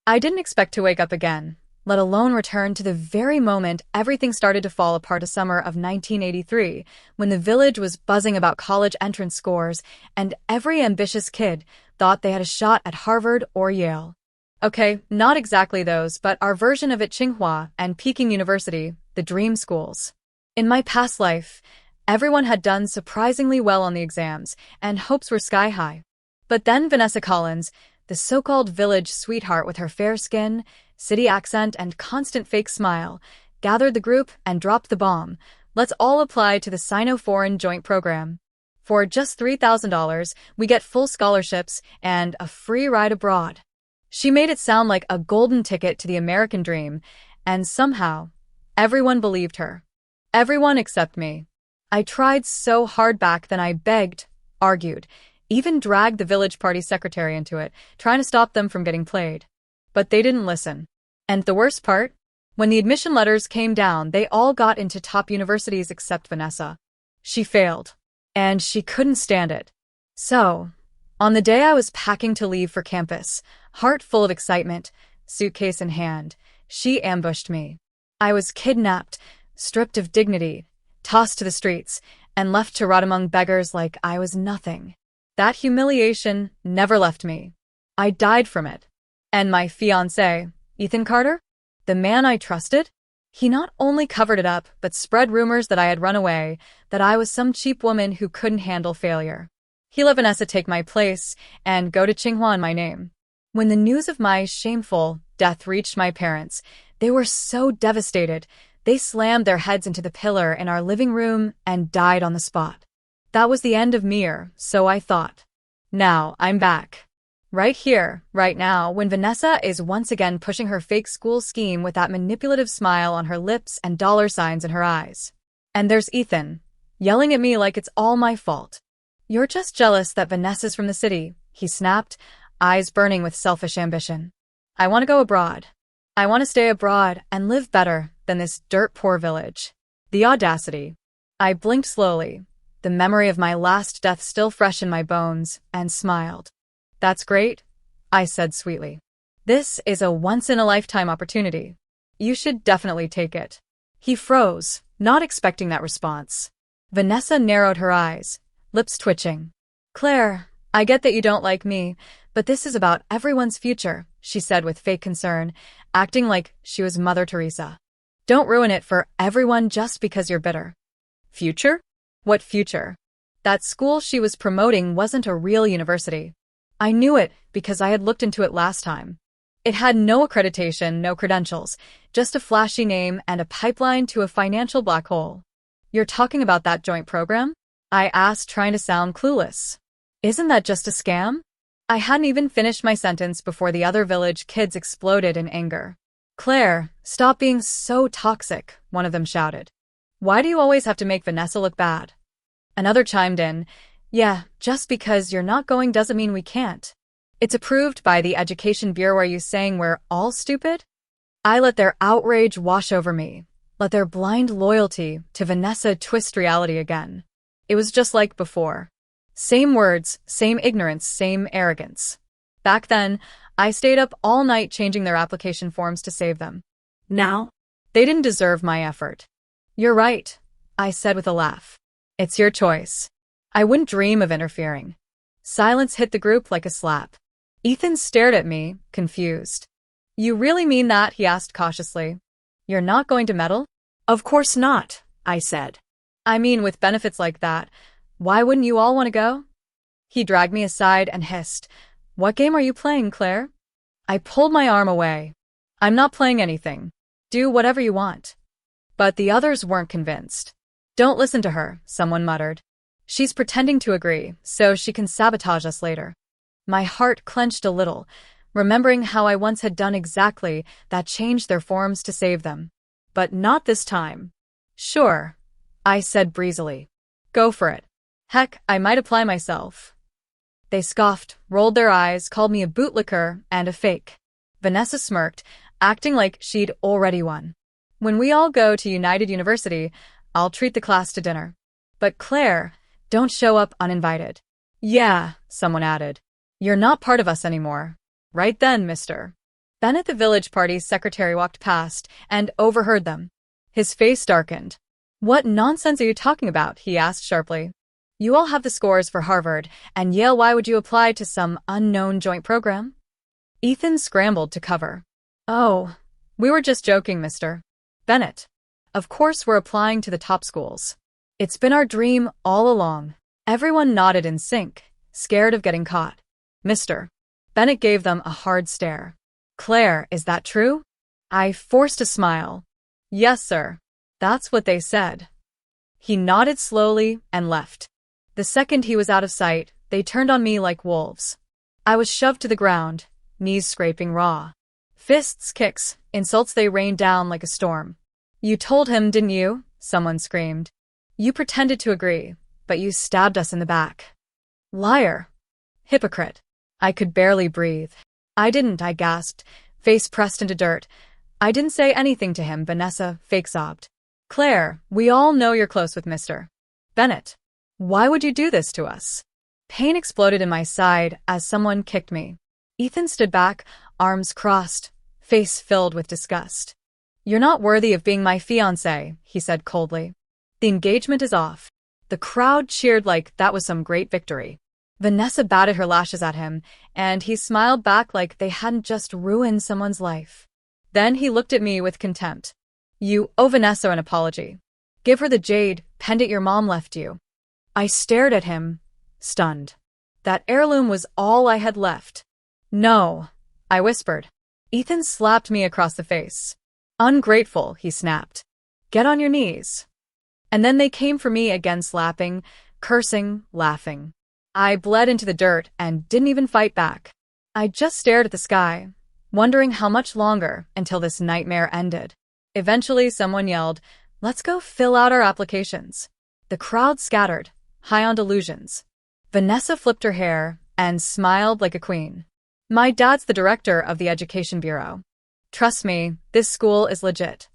I didn't expect to wake up again, let alone return to the very moment everything started to fall apart. A summer of 1983, when the village was buzzing about college entrance scores and every ambitious kid thought they had a shot at Harvard or Yale. Okay, not exactly those, but our version of it: Tsinghua and Peking University, the dream schools. In my past life, everyone had done surprisingly well on the exams, and hopes were sky high. But then Vanessa Collins, the so-called village sweetheart with her fair skin, city accent, and constant fake smile, gathered the group and dropped the bomb. Let's all apply to the Sino-Foreign Joint Program. For just $3,000, we get full scholarships and a free ride abroad. She made it sound like a golden ticket to the American dream, and somehow, everyone believed her. Everyone except me. I tried so hard back then. I begged, argued, even dragged the village party secretary into it, trying to stop them from getting played. But they didn't listen. And the worst part? When the admission letters came down, they all got into top universities except Vanessa. She failed. And she couldn't stand it. So, on the day I was packing to leave for campus, heart full of excitement, suitcase in hand, she ambushed me. I was kidnapped, stripped of dignity, tossed to the streets, and left to rot among beggars like I was nothing. That humiliation never left me. I died from it. And my fiancé, Ethan Carter, the man I trusted, he not only covered it up, but spread rumors that I had run away, that I was some cheap woman who couldn't handle failure. He let Vanessa take my place and go to Tsinghua in my name. When the news of my shameful death reached my parents, they were so devastated, they slammed their heads into the pillar in our living room and died on the spot. That was the end of me, so I thought. Now I'm back. Right here, right now, when Vanessa is once again pushing her fake school scheme with that manipulative smile on her lips and dollar signs in her eyes. And there's Ethan, yelling at me like it's all my fault. You're just jealous that Vanessa's from the city, he snapped, eyes burning with selfish ambition. I want to go abroad. I want to stay abroad and live better than this dirt-poor village. The audacity. I blinked slowly, the memory of my last death still fresh in my bones, and smiled. That's great, I said sweetly. This is a once-in-a-lifetime opportunity. You should definitely take it. He froze, not expecting that response. Vanessa narrowed her eyes, lips twitching. Claire, I get that you don't like me, but this is about everyone's future, she said with fake concern, acting like she was Mother Teresa. Don't ruin it for everyone just because you're bitter. Future? What future? That school she was promoting wasn't a real university. I knew it because I had looked into it last time. It had no accreditation, no credentials, just a flashy name and a pipeline to a financial black hole. You're talking about that joint program? I asked, trying to sound clueless. Isn't that just a scam? I hadn't even finished my sentence before the other village kids exploded in anger. Claire, stop being so toxic, one of them shouted. Why do you always have to make Vanessa look bad? Another chimed in, yeah, just because you're not going doesn't mean we can't. It's approved by the Education Bureau. Are you saying we're all stupid? I let their outrage wash over me, let their blind loyalty to Vanessa twist reality again. It was just like before. Same words, same ignorance, same arrogance. Back then, I stayed up all night changing their application forms to save them. Now, they didn't deserve my effort. You're right, I said with a laugh. It's your choice. I wouldn't dream of interfering. Silence hit the group like a slap. Ethan stared at me, confused. You really mean that? He asked cautiously. You're not going to meddle? Of course not, I said. I mean, with benefits like that, why wouldn't you all want to go? He dragged me aside and hissed, What game are you playing, Claire? I pulled my arm away. I'm not playing anything. Do whatever you want. But the others weren't convinced. Don't listen to her, someone muttered. She's pretending to agree, so she can sabotage us later. My heart clenched a little, remembering how I once had done exactly that, changed their forms to save them. But not this time. Sure, I said breezily. Go for it. Heck, I might apply myself. They scoffed, rolled their eyes, called me a bootlicker and a fake. Vanessa smirked, acting like she'd already won. When we all go to United University, I'll treat the class to dinner. But Claire, don't show up uninvited. Yeah, someone added. You're not part of us anymore. Right then, mister. Bennett, the village party's secretary, walked past and overheard them. His face darkened. "What nonsense are you talking about?" he asked sharply. "You all have the scores for Harvard and Yale. Why would you apply to some unknown joint program?" Ethan scrambled to cover. "Oh, we were just joking, Mr. Bennett. Of course we're applying to the top schools. It's been our dream all along." Everyone nodded in sync, scared of getting caught. Mr. Bennett gave them a hard stare. "Claire, is that true?" I forced a smile. "Yes, sir. That's what they said." He nodded slowly and left. The second he was out of sight, they turned on me like wolves. I was shoved to the ground, knees scraping raw. Fists, kicks, insults, they rained down like a storm. "You told him, didn't you?" someone screamed. "You pretended to agree, but you stabbed us in the back." "Liar. Hypocrite." I could barely breathe. "I didn't," I gasped, face pressed into dirt. "I didn't say anything to him," Vanessa fake sobbed. "Claire, we all know you're close with Mr. Bennett. Why would you do this to us?" Pain exploded in my side as someone kicked me. Ethan stood back, arms crossed, face filled with disgust. "You're not worthy of being my fiancé," he said coldly. "The engagement is off." The crowd cheered like that was some great victory. Vanessa batted her lashes at him, and he smiled back like they hadn't just ruined someone's life. Then he looked at me with contempt. "You owe Vanessa an apology. Give her the jade pendant your mom left you." I stared at him, stunned. That heirloom was all I had left. "No," I whispered. Ethan slapped me across the face. "Ungrateful," he snapped. "Get on your knees." And then they came for me again, slapping, cursing, laughing. I bled into the dirt and didn't even fight back. I just stared at the sky, wondering how much longer until this nightmare ended. Eventually, someone yelled, "Let's go fill out our applications." The crowd scattered, high on delusions. Vanessa flipped her hair and smiled like a queen. "My dad's the director of the Education Bureau. Trust me, this school is legit."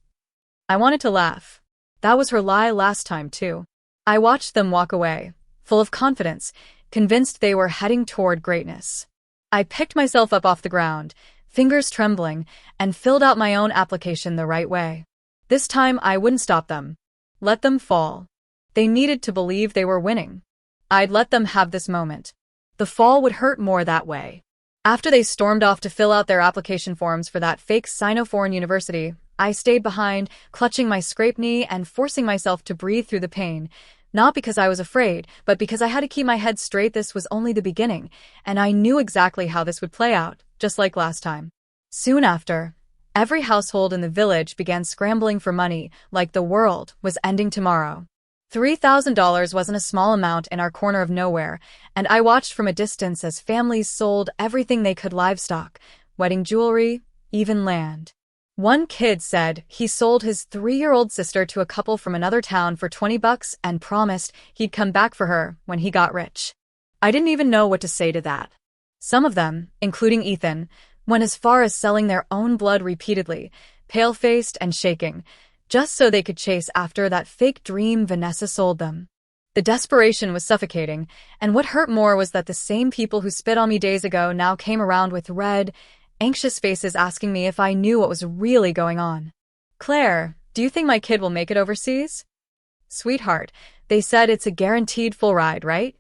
I wanted to laugh. That was her lie last time, too. I watched them walk away, full of confidence, convinced they were heading toward greatness. I picked myself up off the ground, fingers trembling, and filled out my own application the right way. This time I wouldn't stop them. Let them fall. They needed to believe they were winning. I'd let them have this moment. The fall would hurt more that way. After they stormed off to fill out their application forms for that fake Sino-foreign university, I stayed behind, clutching my scraped knee and forcing myself to breathe through the pain. Not because I was afraid, but because I had to keep my head straight. This was only the beginning, and I knew exactly how this would play out, just like last time. Soon after, every household in the village began scrambling for money, like the world was ending tomorrow. $3,000 wasn't a small amount in our corner of nowhere, and I watched from a distance as families sold everything they could: livestock, wedding jewelry, even land. One kid said he sold his 3-year-old sister to a couple from another town for $20 and promised he'd come back for her when he got rich. I didn't even know what to say to that. Some of them, including Ethan, went as far as selling their own blood repeatedly, pale-faced and shaking, just so they could chase after that fake dream Vanessa sold them. The desperation was suffocating, and what hurt more was that the same people who spit on me days ago now came around with red, anxious faces asking me if I knew what was really going on. "Claire, do you think my kid will make it overseas?" "Sweetheart, they said it's a guaranteed full ride, right?"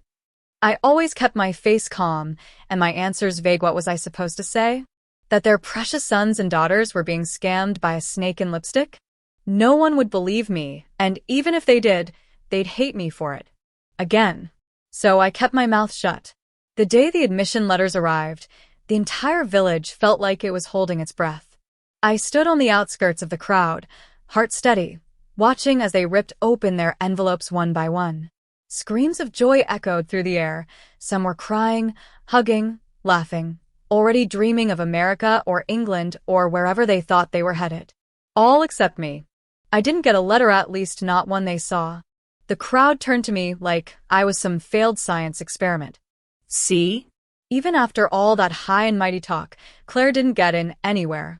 I always kept my face calm and my answers vague. What was I supposed to say? That their precious sons and daughters were being scammed by a snake in lipstick? No one would believe me, and even if they did, they'd hate me for it. Again. So I kept my mouth shut. The day the admission letters arrived, the entire village felt like it was holding its breath. I stood on the outskirts of the crowd, heart steady, watching as they ripped open their envelopes one by one. Screams of joy echoed through the air. Some were crying, hugging, laughing, already dreaming of America or England or wherever they thought they were headed. All except me. I didn't get a letter, at least not one they saw. The crowd turned to me like I was some failed science experiment. "See?" Even after all that high and mighty talk, Claire didn't get in anywhere.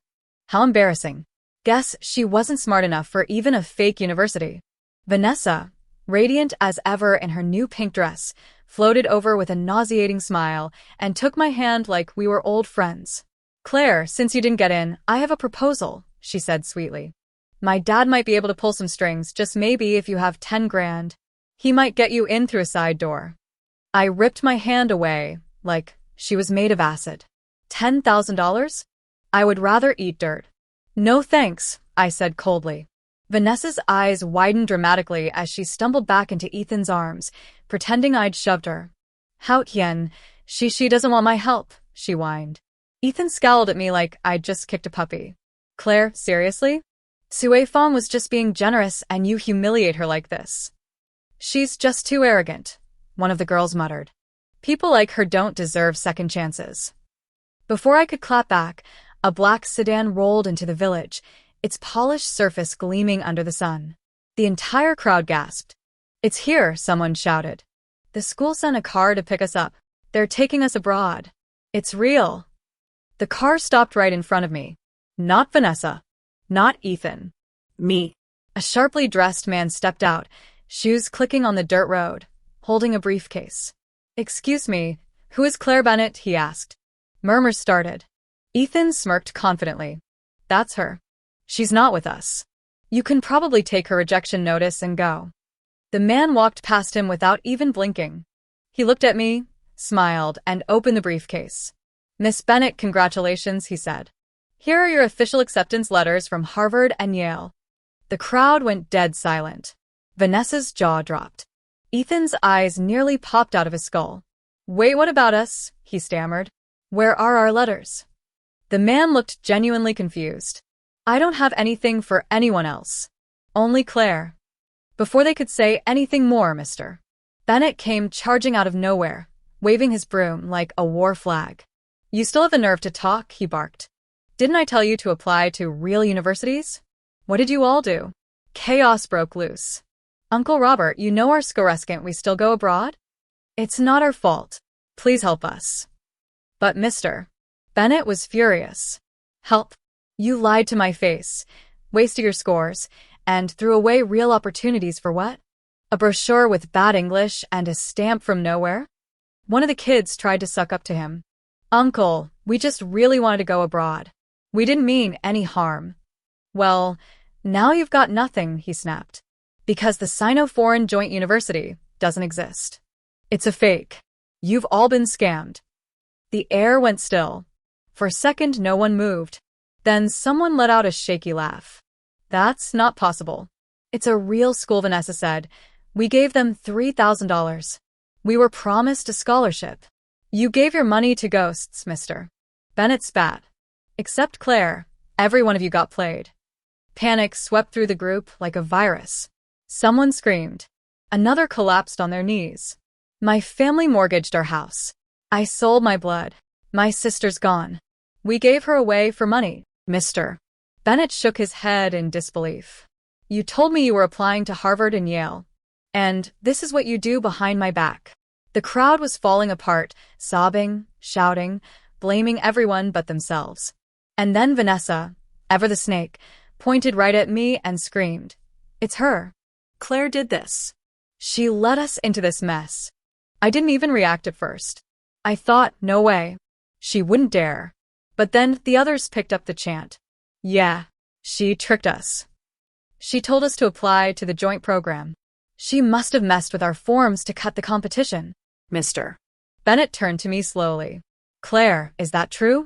How embarrassing. Guess she wasn't smart enough for even a fake university. Vanessa, radiant as ever in her new pink dress, floated over with a nauseating smile and took my hand like we were old friends. Claire, since you didn't get in, I have a proposal, she said sweetly. My dad might be able to pull some strings, just maybe if you have 10 grand. He might get you in through a side door. I ripped my hand away, like she was made of acid. $10,000? I would rather eat dirt. No thanks, I said coldly. Vanessa's eyes widened dramatically as she stumbled back into Ethan's arms, pretending I'd shoved her. How Yen, she doesn't want my help, she whined. Ethan scowled at me like I'd just kicked a puppy. Claire, seriously? Sue Fong was just being generous and you humiliate her like this. She's just too arrogant, one of the girls muttered. People like her don't deserve second chances. Before I could clap back, a black sedan rolled into the village, its polished surface gleaming under the sun. The entire crowd gasped. It's here, someone shouted. The school sent a car to pick us up. They're taking us abroad. It's real. The car stopped right in front of me. Not Vanessa. Not Ethan. Me. A sharply dressed man stepped out, shoes clicking on the dirt road, holding a briefcase. Excuse me, who is Claire Bennett? He asked. Murmurs started. Ethan smirked confidently. That's her. She's not with us. You can probably take her rejection notice and go. The man walked past him without even blinking. He looked at me, smiled, and opened the briefcase. Miss Bennett, congratulations, he said. Here are your official acceptance letters from Harvard and Yale. The crowd went dead silent. Vanessa's jaw dropped. Ethan's eyes nearly popped out of his skull. Wait, what about us? He stammered. Where are our letters? The man looked genuinely confused. I don't have anything for anyone else. Only Claire. Before they could say anything more, Mr. Bennett came charging out of nowhere, waving his broom like a war flag. You still have the nerve to talk, he barked. Didn't I tell you to apply to real universities? What did you all do? Chaos broke loose. Uncle Robert, you know our scorescant we still go abroad? It's not our fault. Please help us. But Mr. Bennett was furious. Help. You lied to my face, wasted your scores, and threw away real opportunities for what? A brochure with bad English and a stamp from nowhere? One of the kids tried to suck up to him. Uncle, we just really wanted to go abroad. We didn't mean any harm. Well, now you've got nothing, he snapped. Because the Sino-Foreign Joint University doesn't exist. It's a fake. You've all been scammed. The air went still. For a second, no one moved. Then someone let out a shaky laugh. That's not possible. It's a real school, Vanessa said. We gave them $3,000. We were promised a scholarship. You gave your money to ghosts, Mr. Bennett spat. Except Claire, every one of you got played. Panic swept through the group like a virus. Someone screamed. Another collapsed on their knees. My family mortgaged our house. I sold my blood. My sister's gone. We gave her away for money, Mr. Bennett shook his head in disbelief. You told me you were applying to Harvard and Yale. And this is what you do behind my back. The crowd was falling apart, sobbing, shouting, blaming everyone but themselves. And then Vanessa, ever the snake, pointed right at me and screamed. It's her. Claire did this. She led us into this mess. I didn't even react at first. I thought, no way. She wouldn't dare. But then the others picked up the chant. Yeah, she tricked us. She told us to apply to the joint program. She must have messed with our forms to cut the competition. Mr. Bennett turned to me slowly. Claire, is that true?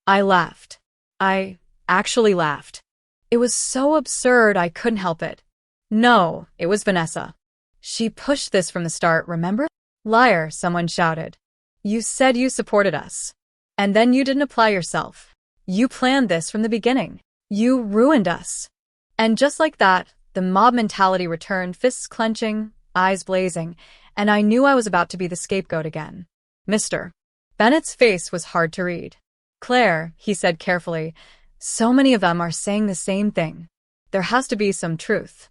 I laughed. I actually laughed. It was so absurd I couldn't help it. No, it was Vanessa. She pushed this from the start, remember? Liar, someone shouted. You said you supported us. And then you didn't apply yourself. You planned this from the beginning. You ruined us. And just like that, the mob mentality returned, fists clenching, eyes blazing, and I knew I was about to be the scapegoat again. Mr. Bennett's face was hard to read. Claire, he said carefully, so many of them are saying the same thing. There has to be some truth.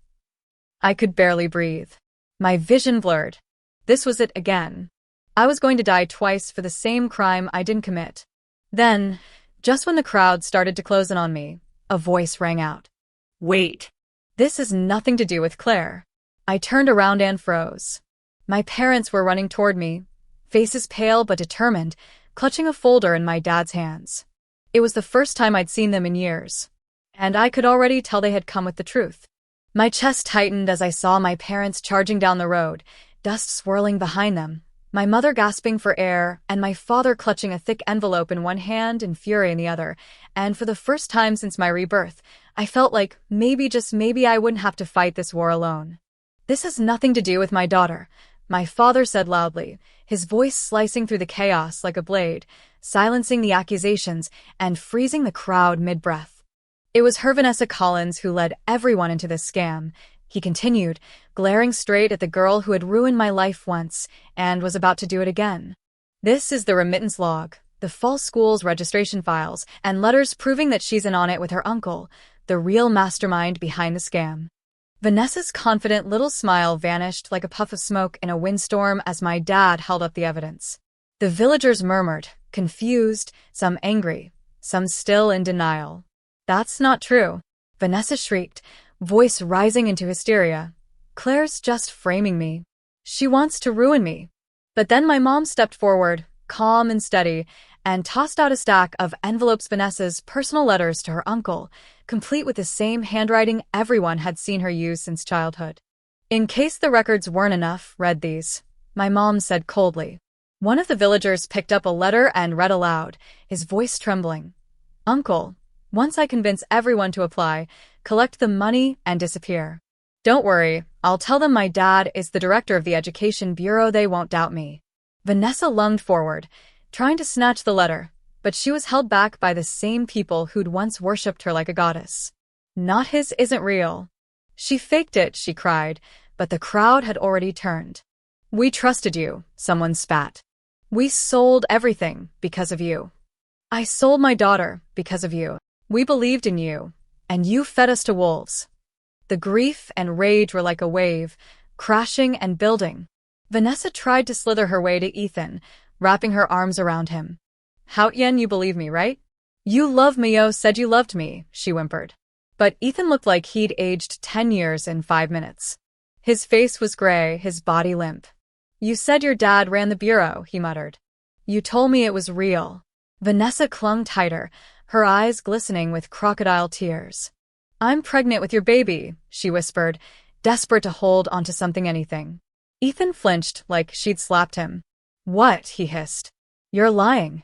I could barely breathe. My vision blurred. This was it again. I was going to die twice for the same crime I didn't commit. Then, just when the crowd started to close in on me, a voice rang out. Wait. This has nothing to do with Claire. I turned around and froze. My parents were running toward me, faces pale but determined, clutching a folder in my dad's hands. It was the first time I'd seen them in years, and I could already tell they had come with the truth. My chest tightened as I saw my parents charging down the road, dust swirling behind them, my mother gasping for air, and my father clutching a thick envelope in one hand and fury in the other. And for the first time since my rebirth, I felt like maybe, just maybe, I wouldn't have to fight this war alone. "This has nothing to do with my daughter," my father said loudly, his voice slicing through the chaos like a blade, silencing the accusations and freezing the crowd mid-breath. "It was her, Vanessa Collins, who led everyone into this scam," he continued, glaring straight at the girl who had ruined my life once and was about to do it again. "This is the remittance log, the false school's registration files, and letters proving that she's in on it with her uncle, the real mastermind behind the scam." Vanessa's confident little smile vanished like a puff of smoke in a windstorm as my dad held up the evidence. The villagers murmured, confused, some angry, some still in denial. "That's not true," Vanessa shrieked, voice rising into hysteria. "Claire's just framing me. She wants to ruin me." But then my mom stepped forward, calm and steady, and tossed out a stack of envelopes, Vanessa's personal letters to her uncle, complete with the same handwriting everyone had seen her use since childhood. "In case the records weren't enough, read these," my mom said coldly. One of the villagers picked up a letter and read aloud, his voice trembling. "Uncle, once I convince everyone to apply, collect the money and disappear. Don't worry, I'll tell them my dad is the director of the Education Bureau. They won't doubt me." Vanessa lunged forward, trying to snatch the letter, but she was held back by the same people who'd once worshipped her like a goddess. "Not his isn't real." "She faked it," she cried, but the crowd had already turned. "We trusted you," someone spat. "We sold everything because of you." "I sold my daughter because of you." "We believed in you, and you fed us to wolves." The grief and rage were like a wave, crashing and building. Vanessa tried to slither her way to Ethan, wrapping her arms around him. "Haotian, you believe me, right? You love me. You said you loved me," she whimpered. But Ethan looked like he'd aged 10 years in 5 minutes. His face was gray, his body limp. "You said your dad ran the bureau," he muttered. "You told me it was real." Vanessa clung tighter, her eyes glistening with crocodile tears. "I'm pregnant with your baby," she whispered, desperate to hold onto something, anything. Ethan flinched like she'd slapped him. "What?" he hissed. "You're lying."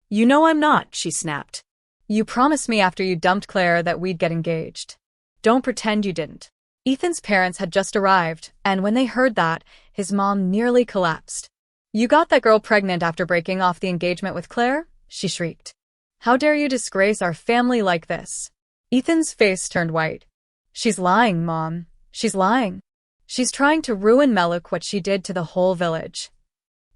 "You know I'm not," she snapped. "You promised me after you dumped Claire that we'd get engaged. Don't pretend you didn't." Ethan's parents had just arrived, and when they heard that, his mom nearly collapsed. "You got that girl pregnant after breaking off the engagement with Claire?" she shrieked. "How dare you disgrace our family like this?" Ethan's face turned white. "She's lying, Mom. She's lying. She's trying to ruin Meluk, what she did to the whole village."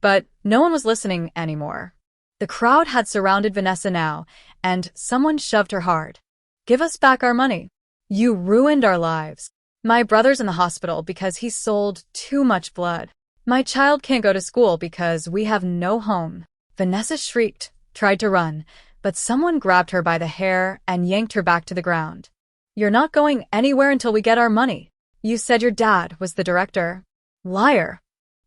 But no one was listening anymore. The crowd had surrounded Vanessa now, and someone shoved her hard. "Give us back our money. You ruined our lives. My brother's in the hospital because he sold too much blood. My child can't go to school because we have no home." Vanessa shrieked, tried to run, but someone grabbed her by the hair and yanked her back to the ground. "You're not going anywhere until we get our money. You said your dad was the director." "Liar.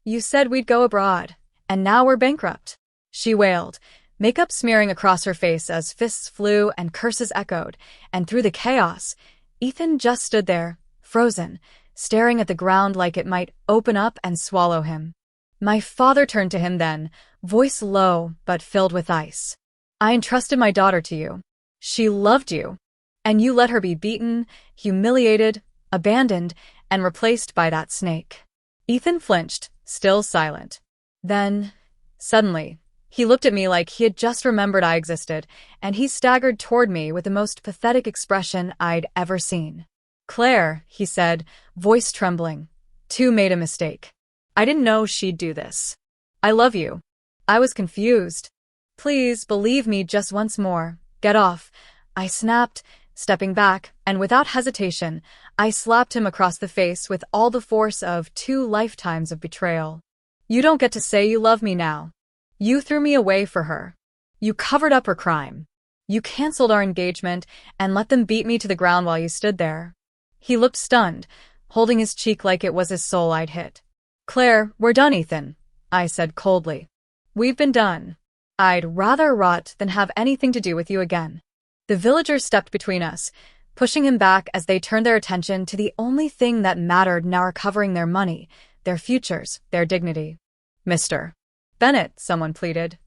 You said we'd go abroad, and now we're bankrupt," she wailed, makeup smearing across her face as fists flew and curses echoed, and through the chaos, Ethan just stood there, frozen, staring at the ground like it might open up and swallow him. My father turned to him then, voice low but filled with ice. "I entrusted my daughter to you. She loved you, and you let her be beaten, humiliated, abandoned, and replaced by that snake." Ethan flinched, still silent. Then, suddenly, he looked at me like he had just remembered I existed, and he staggered toward me with the most pathetic expression I'd ever seen. "Claire," he said, voice trembling, "Tu made a mistake. I didn't know she'd do this. I love you. I was confused. Please believe me just once more. Get off." I snapped, stepping back, and without hesitation, I slapped him across the face with all the force of 2 lifetimes of betrayal. "You don't get to say you love me now. You threw me away for her. You covered up her crime. You canceled our engagement and let them beat me to the ground while you stood there." He looked stunned, holding his cheek like it was his soul I'd hit. "Claire, we're done, Ethan," I said coldly. "We've been done. I'd rather rot than have anything to do with you again. The villagers stepped between us, pushing him back as they turned their attention to the only thing that mattered, now recovering their money, their futures, their dignity. Mr. Bennett, someone pleaded.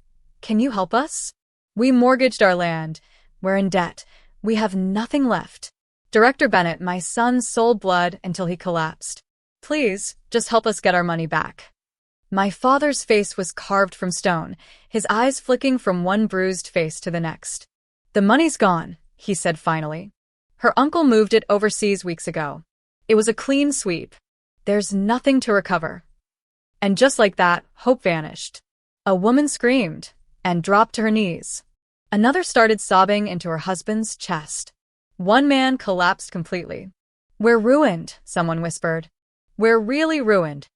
Can you help us? We mortgaged our land. We're in debt. We have nothing left. Director Bennett, my son sold blood until he collapsed. Please, just help us get our money back. My father's face was carved from stone, his eyes flicking from one bruised face to the next. The money's gone, he said finally. Her uncle moved it overseas weeks ago. It was a clean sweep. There's nothing to recover. And just like that, hope vanished. A woman screamed and dropped to her knees. Another started sobbing into her husband's chest. One man collapsed completely. We're ruined, someone whispered. We're really ruined.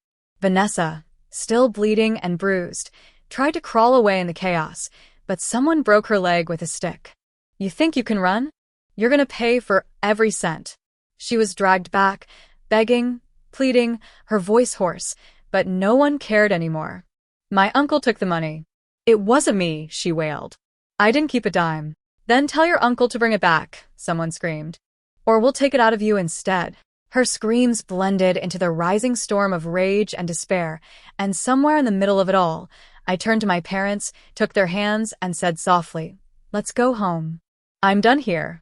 Vanessa, still bleeding and bruised, tried to crawl away in the chaos, but someone broke her leg with a stick. You think you can run? You're gonna pay for every cent. She was dragged back, begging, pleading, her voice hoarse, but no one cared anymore. My uncle took the money. It wasn't me, she wailed. I didn't keep a dime. Then tell your uncle to bring it back, someone screamed. Or we'll take it out of you instead. Her screams blended into the rising storm of rage and despair, and somewhere in the middle of it all, I turned to my parents, took their hands, and said softly, Let's go home. I'm done here.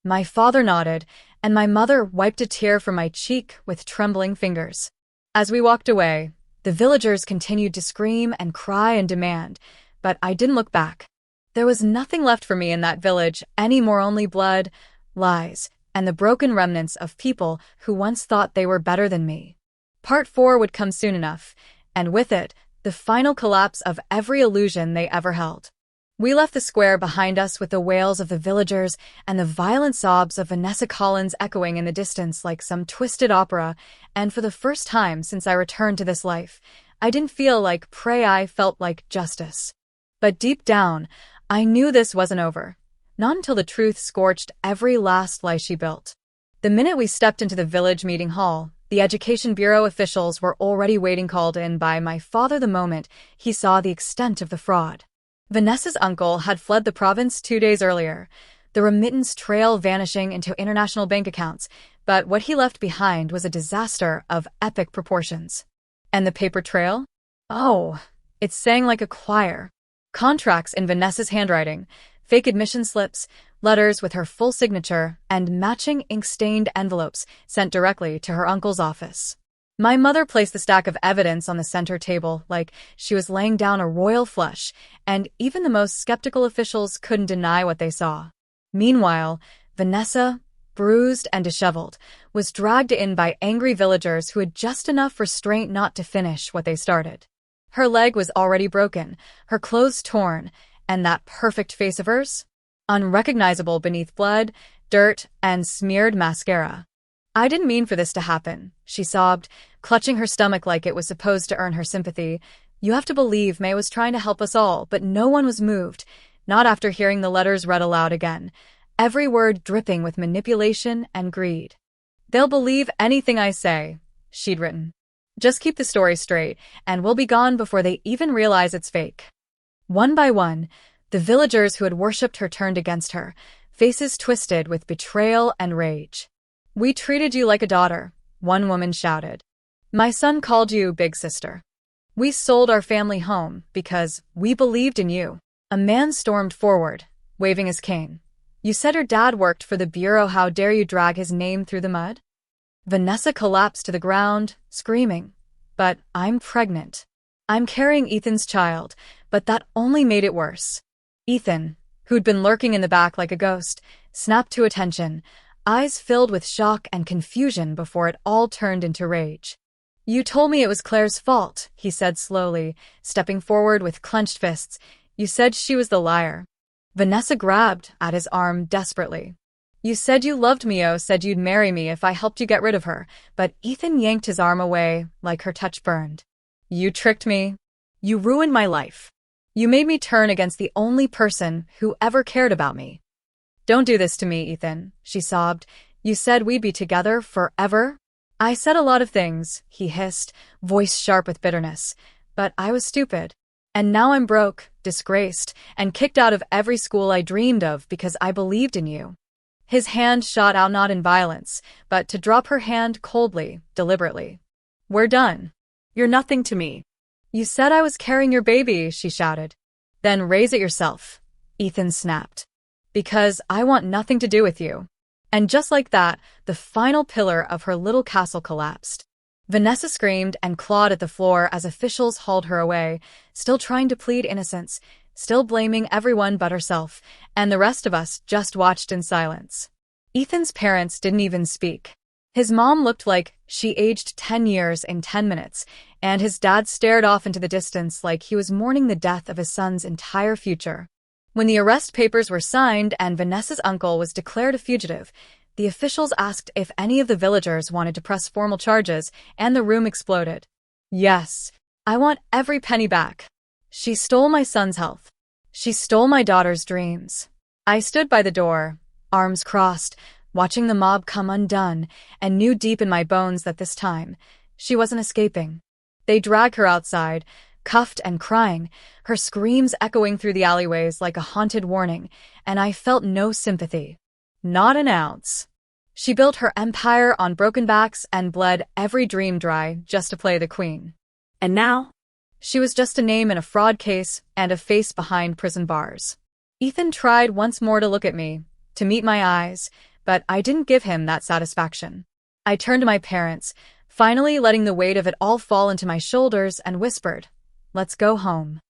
My father nodded, and my mother wiped a tear from my cheek with trembling fingers. As we walked away, the villagers continued to scream and cry and demand, but I didn't look back. There was nothing left for me in that village anymore, only blood, lies, and the broken remnants of people who once thought they were better than me. Part 4 would come soon enough, and with it, the final collapse of every illusion they ever held. We left the square behind us with the wails of the villagers and the violent sobs of Vanessa Collins echoing in the distance like some twisted opera, and for the first time since I returned to this life, I didn't feel like prey, I felt like justice. But deep down, I knew this wasn't over. Not until the truth scorched every last lie she built. The minute we stepped into the village meeting hall, the Education Bureau officials were already waiting, called in by my father the moment he saw the extent of the fraud. Vanessa's uncle had fled the province 2 days earlier, the remittance trail vanishing into international bank accounts, but what he left behind was a disaster of epic proportions. And the paper trail? Oh, it sang like a choir. Contracts in Vanessa's handwriting, fake admission slips, letters with her full signature, and matching ink-stained envelopes sent directly to her uncle's office. My mother placed the stack of evidence on the center table like she was laying down a royal flush, and even the most skeptical officials couldn't deny what they saw. Meanwhile, Vanessa, bruised and disheveled, was dragged in by angry villagers who had just enough restraint not to finish what they started. Her leg was already broken, her clothes torn, and that perfect face of hers? Unrecognizable beneath blood, dirt, and smeared mascara. I didn't mean for this to happen, she sobbed, clutching her stomach like it was supposed to earn her sympathy. You have to believe May was trying to help us all, but no one was moved, not after hearing the letters read aloud again, every word dripping with manipulation and greed. They'll believe anything I say, she'd written. Just keep the story straight, and we'll be gone before they even realize it's fake. One by one, the villagers who had worshipped her turned against her, faces twisted with betrayal and rage. We treated you like a daughter, one woman shouted. My son called you big sister. We sold our family home because we believed in you. A man stormed forward, waving his cane. You said your dad worked for the Bureau. How dare you drag his name through the mud? Vanessa collapsed to the ground, screaming. But I'm pregnant. I'm carrying Ethan's child, but that only made it worse. Ethan, who'd been lurking in the back like a ghost, snapped to attention, eyes filled with shock and confusion before it all turned into rage. You told me it was Claire's fault, he said slowly, stepping forward with clenched fists. You said she was the liar. Vanessa grabbed at his arm desperately. You said you loved me, said you'd marry me if I helped you get rid of her, but Ethan yanked his arm away like her touch burned. You tricked me. You ruined my life. You made me turn against the only person who ever cared about me. Don't do this to me, Ethan, she sobbed. You said we'd be together forever? I said a lot of things, he hissed, voice sharp with bitterness, but I was stupid. And now I'm broke, disgraced, and kicked out of every school I dreamed of because I believed in you." His hand shot out, not in violence, but to drop her hand coldly, deliberately. "We're done. You're nothing to me." "You said I was carrying your baby," she shouted. "Then raise it yourself," Ethan snapped. "Because I want nothing to do with you." And just like that, the final pillar of her little castle collapsed. Vanessa screamed and clawed at the floor as officials hauled her away, still trying to plead innocence, still blaming everyone but herself, and the rest of us just watched in silence. Ethan's parents didn't even speak. His mom looked like she aged 10 years in 10 minutes, and his dad stared off into the distance like he was mourning the death of his son's entire future. When the arrest papers were signed and Vanessa's uncle was declared a fugitive, the officials asked if any of the villagers wanted to press formal charges, and the room exploded. "Yes, I want every penny back. She stole my son's health. She stole my daughter's dreams." I stood by the door, arms crossed, watching the mob come undone, and knew deep in my bones that this time, she wasn't escaping. They dragged her outside, cuffed and crying, her screams echoing through the alleyways like a haunted warning, and I felt no sympathy. Not an ounce. She built her empire on broken backs and bled every dream dry just to play the queen. And now? She was just a name in a fraud case and a face behind prison bars. Ethan tried once more to look at me, to meet my eyes, but I didn't give him that satisfaction. I turned to my parents, finally letting the weight of it all fall into my shoulders, and whispered, "Let's go home."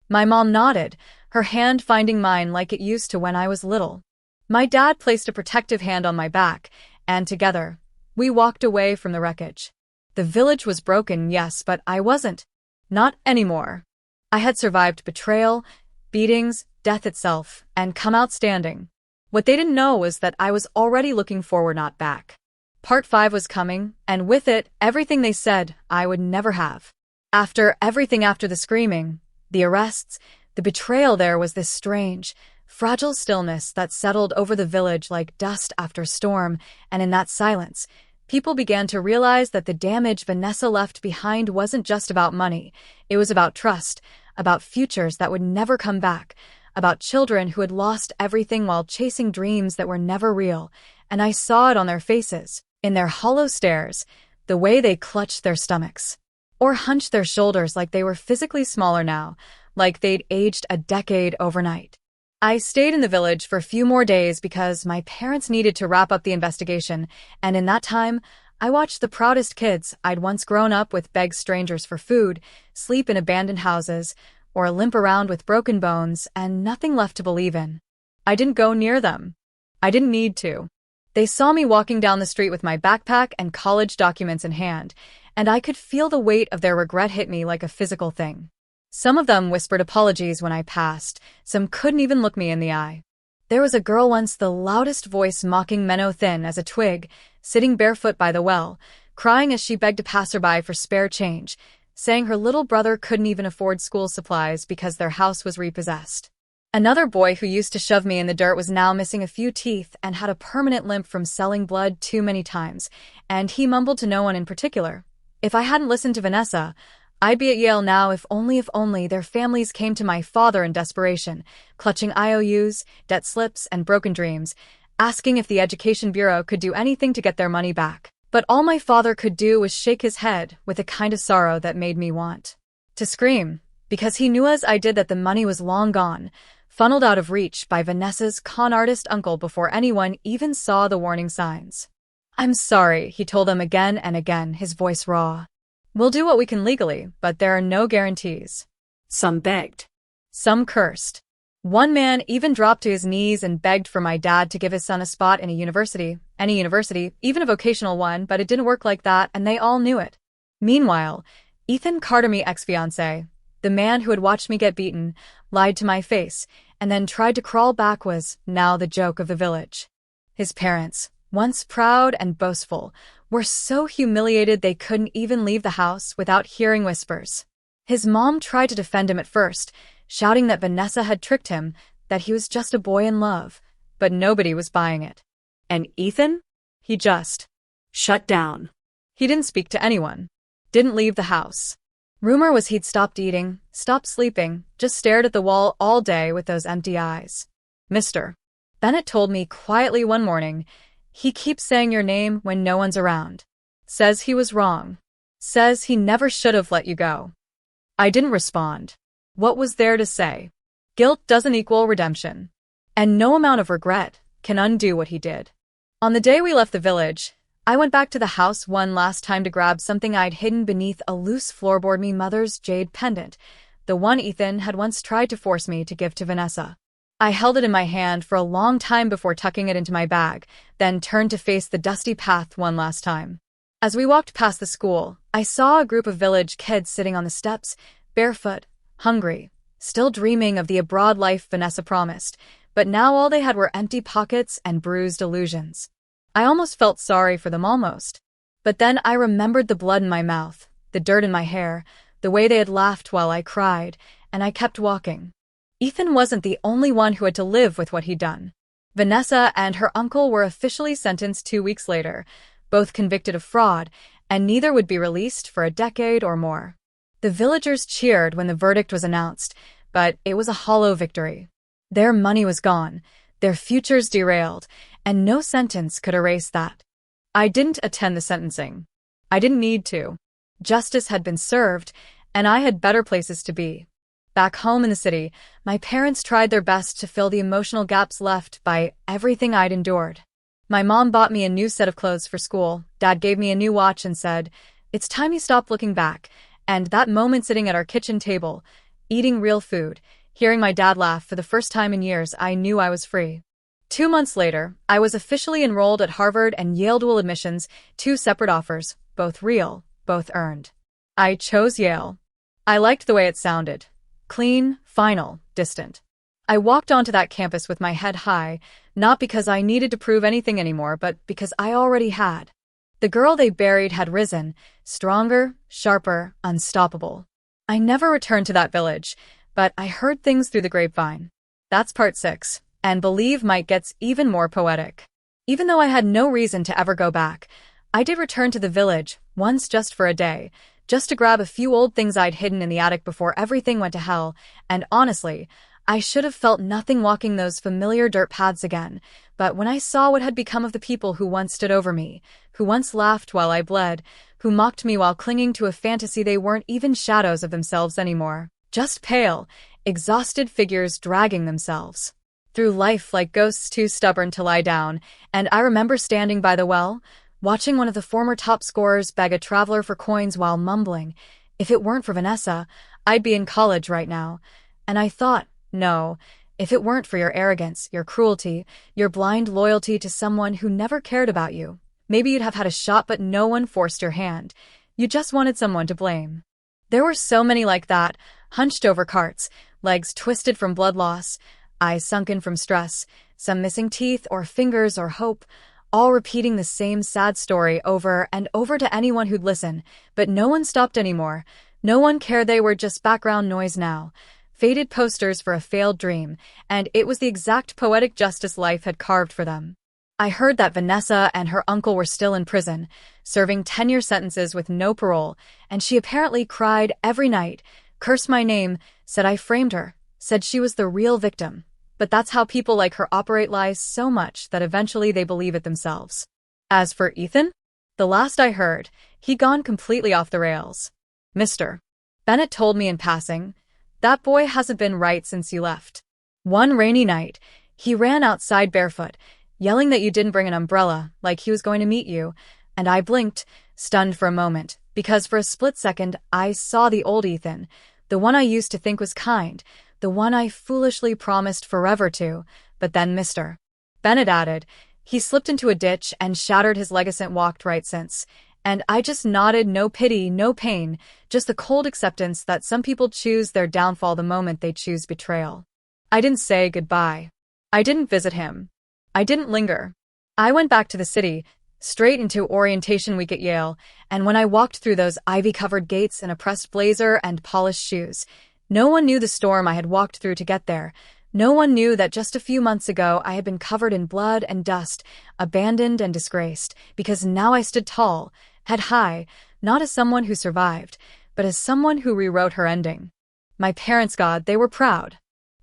My mom nodded, her hand finding mine like it used to when I was little. My dad placed a protective hand on my back, and together, we walked away from the wreckage. The village was broken, yes, but I wasn't. Not anymore. I had survived betrayal, beatings, death itself, and come out standing. What they didn't know was that I was already looking forward, not back. Part 5 was coming, and with it, everything they said I would never have. After everything, after the screaming, the arrests, the betrayal, there was this strange, fragile stillness that settled over the village like dust after a storm, and in that silence, people began to realize that the damage Vanessa left behind wasn't just about money. It was about trust, about futures that would never come back, about children who had lost everything while chasing dreams that were never real, and I saw it on their faces, in their hollow stares, the way they clutched their stomachs, or hunched their shoulders like they were physically smaller now, like they'd aged a decade overnight. I stayed in the village for a few more days because my parents needed to wrap up the investigation, and in that time, I watched the proudest kids I'd once grown up with beg strangers for food, sleep in abandoned houses, or limp around with broken bones and nothing left to believe in. I didn't go near them. I didn't need to. They saw me walking down the street with my backpack and college documents in hand, and I could feel the weight of their regret hit me like a physical thing. Some of them whispered apologies when I passed, some couldn't even look me in the eye. There was a girl once, the loudest voice mocking minnow thin as a twig, sitting barefoot by the well, crying as she begged a passerby for spare change, saying her little brother couldn't even afford school supplies because their house was repossessed. Another boy who used to shove me in the dirt was now missing a few teeth and had a permanent limp from selling blood too many times, and he mumbled to no one in particular. If I hadn't listened to Vanessa, I'd be at Yale now. If only their families came to my father in desperation, clutching IOUs, debt slips, and broken dreams, asking if the Education Bureau could do anything to get their money back. But all my father could do was shake his head with a kind of sorrow that made me want to scream, because he knew as I did that the money was long gone, funneled out of reach by Vanessa's con artist uncle before anyone even saw the warning signs. "I'm sorry," he told them again and again, his voice raw. "We'll do what we can legally, but there are no guarantees." Some begged. Some cursed. One man even dropped to his knees and begged for my dad to give his son a spot in a university, any university, even a vocational one, but it didn't work like that, and they all knew it. Meanwhile, Ethan Carter, my ex-fiancé, the man who had watched me get beaten, lied to my face, and then tried to crawl back, was now the joke of the village. His parents, once proud and boastful, were so humiliated they couldn't even leave the house without hearing whispers. His mom tried to defend him at first, shouting that Vanessa had tricked him, that he was just a boy in love, but nobody was buying it. And Ethan? He just shut down. He didn't speak to anyone. Didn't leave the house. Rumor was he'd stopped eating, stopped sleeping, just stared at the wall all day with those empty eyes. Mr. Bennett told me quietly one morning, he keeps saying your name when no one's around. Says he was wrong. Says he never should have let you go. I didn't respond. What was there to say? Guilt doesn't equal redemption. And no amount of regret can undo what he did. On the day we left the village, I went back to the house one last time to grab something I'd hidden beneath a loose floorboard, me mother's jade pendant, the one Ethan had once tried to force me to give to Vanessa. I held it in my hand for a long time before tucking it into my bag, then turned to face the dusty path one last time. As we walked past the school, I saw a group of village kids sitting on the steps, barefoot, hungry, still dreaming of the abroad life Vanessa promised, but now all they had were empty pockets and bruised illusions. I almost felt sorry for them almost. But then I remembered the blood in my mouth, the dirt in my hair, the way they had laughed while I cried, and I kept walking. Ethan wasn't the only one who had to live with what he'd done. Vanessa and her uncle were officially sentenced 2 weeks later, both convicted of fraud, and neither would be released for a decade or more. The villagers cheered when the verdict was announced, but it was a hollow victory. Their money was gone, their futures derailed, and no sentence could erase that. I didn't attend the sentencing. I didn't need to. Justice had been served, and I had better places to be. Back home in the city, my parents tried their best to fill the emotional gaps left by everything I'd endured. My mom bought me a new set of clothes for school, Dad gave me a new watch and said, "It's time you stop looking back," and that moment sitting at our kitchen table, eating real food, hearing my dad laugh for the first time in years, I knew I was free. 2 months later, I was officially enrolled at Harvard and Yale dual admissions, 2 separate offers, both real, both earned. I chose Yale. I liked the way it sounded. Clean, final, distant. I walked onto that campus with my head high, not because I needed to prove anything anymore, but because I already had. The girl they buried had risen, stronger, sharper, unstoppable. I never returned to that village, but I heard things through the grapevine. That's part 6. And believe Mike gets even more poetic. Even though I had no reason to ever go back, I did return to the village, once just for a day, just to grab a few old things I'd hidden in the attic before everything went to hell, and honestly, I should have felt nothing walking those familiar dirt paths again, but when I saw what had become of the people who once stood over me, who once laughed while I bled, who mocked me while clinging to a fantasy they weren't even shadows of themselves anymore, just pale, exhausted figures dragging themselves through life like ghosts too stubborn to lie down, and I remember standing by the well, watching one of the former top scorers beg a traveler for coins while mumbling, "If it weren't for Vanessa, I'd be in college right now." And I thought, no, if it weren't for your arrogance, your cruelty, your blind loyalty to someone who never cared about you, maybe you'd have had a shot but no one forced your hand. You just wanted someone to blame. There were so many like that, hunched over carts, legs twisted from blood loss, eyes sunken from stress, some missing teeth or fingers or hope, all repeating the same sad story over and over to anyone who'd listen, but no one stopped anymore. No one cared, they were just background noise now. Faded posters for a failed dream, and it was the exact poetic justice life had carved for them. I heard that Vanessa and her uncle were still in prison, serving 10-year sentences with no parole, and she apparently cried every night, cursed my name, said I framed her, said she was the real victim. But that's how people like her operate, lies so much that eventually they believe it themselves. As for Ethan, the last I heard, he'd gone completely off the rails. Mr. Bennett told me in passing, "That boy hasn't been right since you left. One rainy night, he ran outside barefoot, yelling that you didn't bring an umbrella, like he was going to meet you," and I blinked, stunned for a moment, because for a split second I saw the old Ethan, the one I used to think was kind, the one I foolishly promised forever to, but then Mr. Bennett added, "He slipped into a ditch and shattered his leg, and walked right since." And I just nodded, no pity, no pain, just the cold acceptance that some people choose their downfall the moment they choose betrayal. I didn't say goodbye. I didn't visit him. I didn't linger. I went back to the city, straight into orientation week at Yale, and when I walked through those ivy-covered gates in a pressed blazer and polished shoes, no one knew the storm I had walked through to get there. No one knew that just a few months ago I had been covered in blood and dust, abandoned and disgraced, because now I stood tall, head high, not as someone who survived, but as someone who rewrote her ending. My parents, God, they were proud.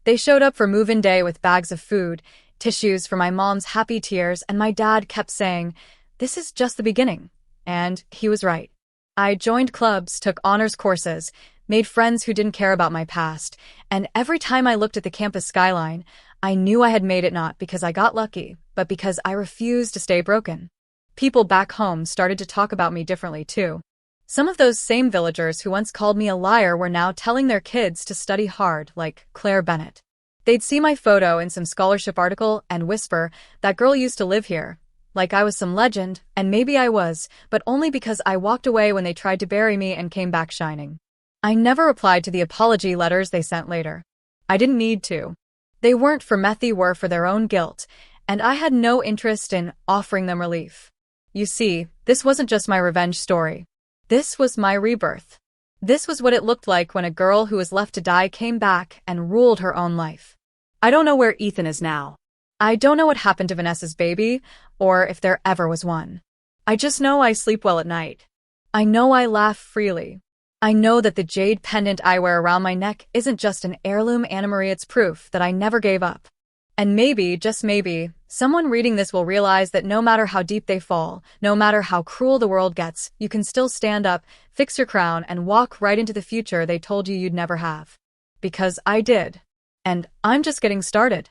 They showed up for move-in day with bags of food, tissues for my mom's happy tears, and my dad kept saying, "This is just the beginning." And he was right. I joined clubs, took honors courses, made friends who didn't care about my past, and every time I looked at the campus skyline, I knew I had made it not because I got lucky, but because I refused to stay broken. People back home started to talk about me differently too. Some of those same villagers who once called me a liar were now telling their kids to study hard, like Claire Bennett. They'd see my photo in some scholarship article and whisper, "That girl used to live here." Like I was some legend, and maybe I was, but only because I walked away when they tried to bury me and came back shining. I never replied to the apology letters they sent later. I didn't need to. They weren't for me, they were for their own guilt, and I had no interest in offering them relief. You see, this wasn't just my revenge story. This was my rebirth. This was what it looked like when a girl who was left to die came back and ruled her own life. I don't know where Ethan is now. I don't know what happened to Vanessa's baby, or if there ever was one. I just know I sleep well at night. I know I laugh freely. I know that the jade pendant I wear around my neck isn't just an heirloom Anna-Marie, it's proof that I never gave up. And maybe, just maybe, someone reading this will realize that no matter how deep they fall, no matter how cruel the world gets, you can still stand up, fix your crown, and walk right into the future they told you you'd never have. Because I did. And I'm just getting started.